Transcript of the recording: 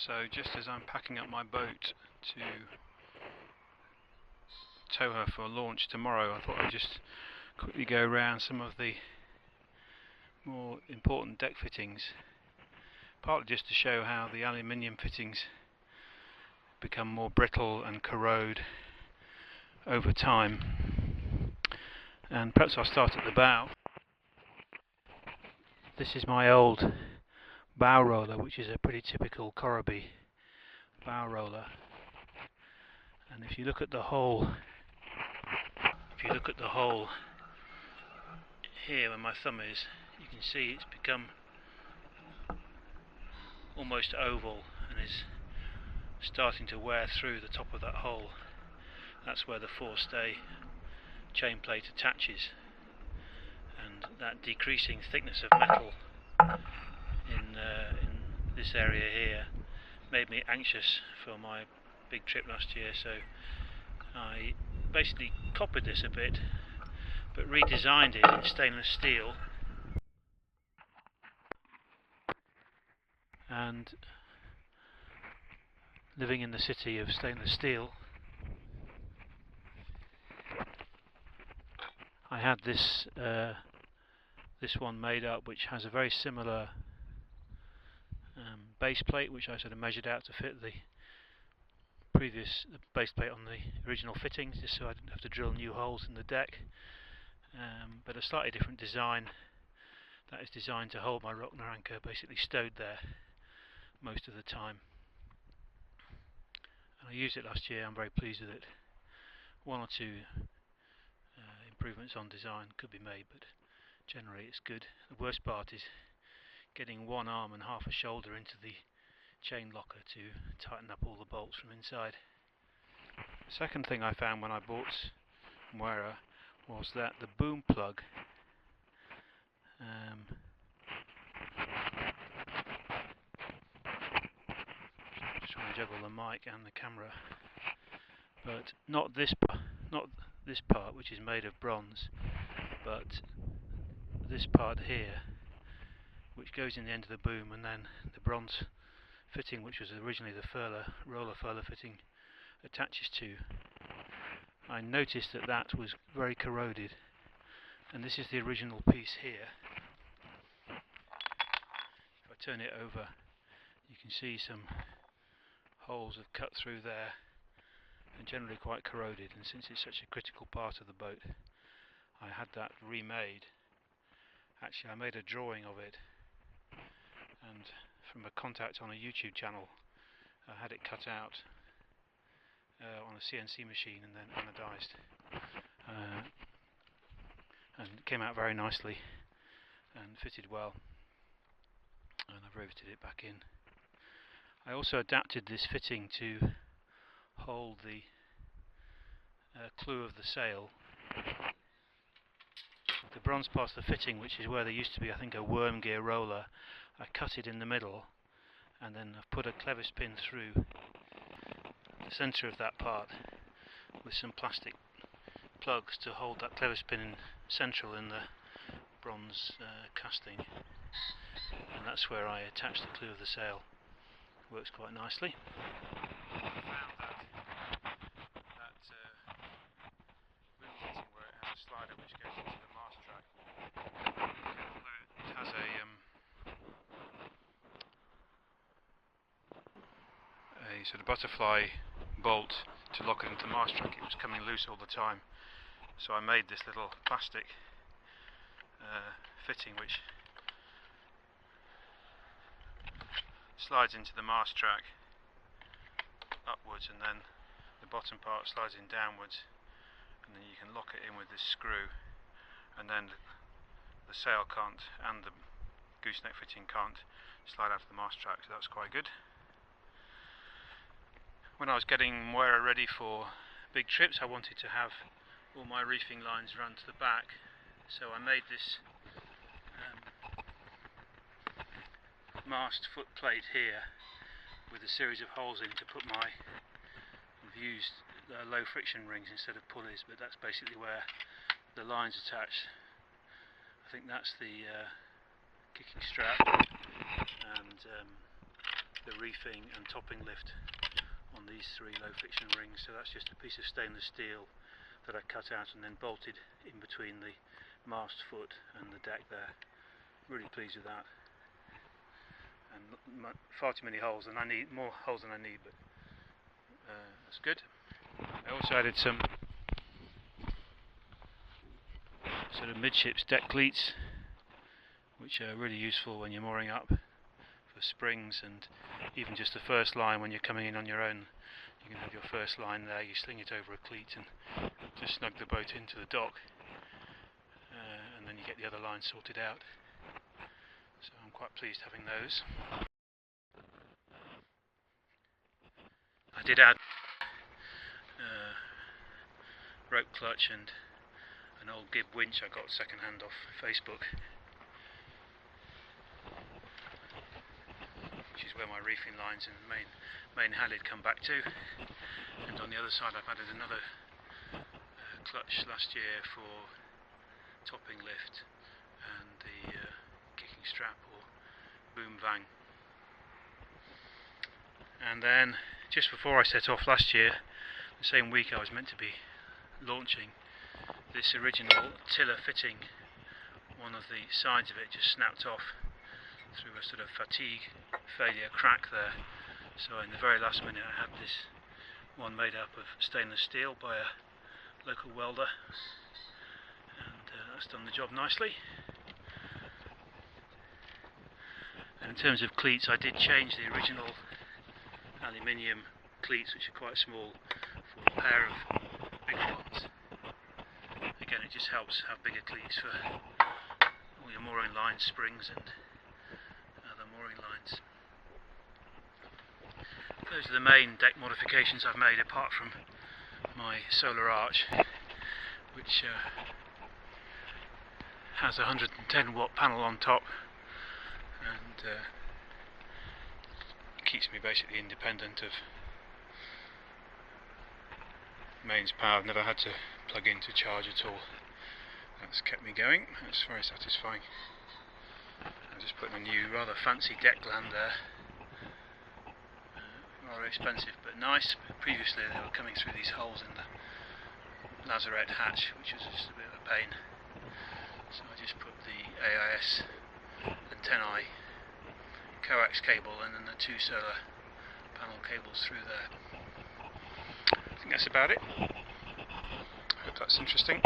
So just as I'm packing up my boat to tow her for launch tomorrow, I thought I'd just quickly go around some of the more important deck fittings, partly just to show how the aluminium fittings become more brittle and corrode over time. And perhaps I'll start at the bow. This is my old bow roller, which is a pretty typical Corrobie bow roller, and if you look at the hole here where my thumb is, you can see it's become almost oval and is starting to wear through the top of that hole. That's where the forestay chain plate attaches, and that decreasing thickness of metal in this area here made me anxious for my big trip last year, so I basically copied this a bit but redesigned it in stainless steel. And living in the city of stainless steel, I had this one made up, which has a very similar base plate, which I sort of measured out to fit the base plate on the original fittings, just so I didn't have to drill new holes in the deck, but a slightly different design that is designed to hold my Rockner anchor basically stowed there most of the time. And I used it last year. I'm very pleased with it. One or two improvements on design could be made, but generally it's good. The worst part is getting one arm and half a shoulder into the chain locker to tighten up all the bolts from inside. The second thing I found when I bought Mwera was that the boom plug just trying to juggle the mic and the camera, but not this part, which is made of bronze, but this part here, which goes in the end of the boom, and then the bronze fitting, which was originally the roller furler fitting, attaches to. I noticed that that was very corroded, and this is the original piece here. If I turn it over, you can see some holes have cut through there, and generally quite corroded, and since it's such a critical part of the boat, I had that remade. Actually, I made a drawing of it, and from a contact on a YouTube channel, I had it cut out on a CNC machine and then anodized, and it came out very nicely and fitted well, and I've riveted it back in. I also adapted this fitting to hold the clew of the sail. The bronze part of the fitting, which is where there used to be, I think, a worm gear roller, I cut it in the middle, and then I've put a clevis pin through the centre of that part with some plastic plugs to hold that clevis pin central in the bronze casting, and that's where I attach the clew of the sail. Works quite nicely. I found that boom fitting where it has a slider which goes into the mast track, it has a sort of butterfly bolt to lock it into the mast track. It was coming loose all the time, so I made this little plastic fitting which slides into the mast track upwards, and then the bottom part slides in downwards, and then you can lock it in with this screw, and then the sail can't, and the gooseneck fitting can't slide out of the mast track, so that's quite good. When I was getting Mwera ready for big trips, I wanted to have all my reefing lines run to the back, so I made this mast foot plate here with a series of holes in to put my, I've used low friction rings instead of pulleys, but that's basically where the lines attach. I think that's the kicking strap, and the reefing and topping lift on these 3 low friction rings. So that's just a piece of stainless steel that I cut out and then bolted in between the mast foot and the deck there. Really pleased with that. And far too many holes, and I need more holes than I need, but that's good. I also added some sort of midships deck cleats, which are really useful when you're mooring up for springs, and even just the first line when you're coming in on your own. You can have your first line there, you sling it over a cleat and just snug the boat into the dock, and then you get the other line sorted out. So I'm quite pleased having those. I did add rope clutch and an old Gib winch I got second hand off Facebook, which is where my reefing lines and main hallid come back to. And on the other side I've added another clutch last year for topping lift and the kicking strap or boom vang. And then just before I set off last year, the same week I was meant to be launching, this original tiller fitting, one of the sides of it just snapped off through a sort of fatigue failure crack there. So in the very last minute I had this one made up of stainless steel by a local welder, and that's done the job nicely. And in terms of cleats, I did change the original aluminium cleats, which are quite small, for a pair of bigger ones. Again, it just helps have bigger cleats for all your mooring lines, springs and other mooring lines. Those are the main deck modifications I've made, apart from my solar arch, which has a 110 watt panel on top, and keeps me basically independent of mains power. I've never had to plug in to charge at all. That's kept me going. That's very satisfying. I'm just putting a new rather fancy deck gland there. Rather expensive but nice. Previously they were coming through these holes in the lazarette hatch, which was just a bit of a pain. So I just put the AIS antennae coax cable and then the 2 solar panel cables through there. I think that's about it. I hope that's interesting.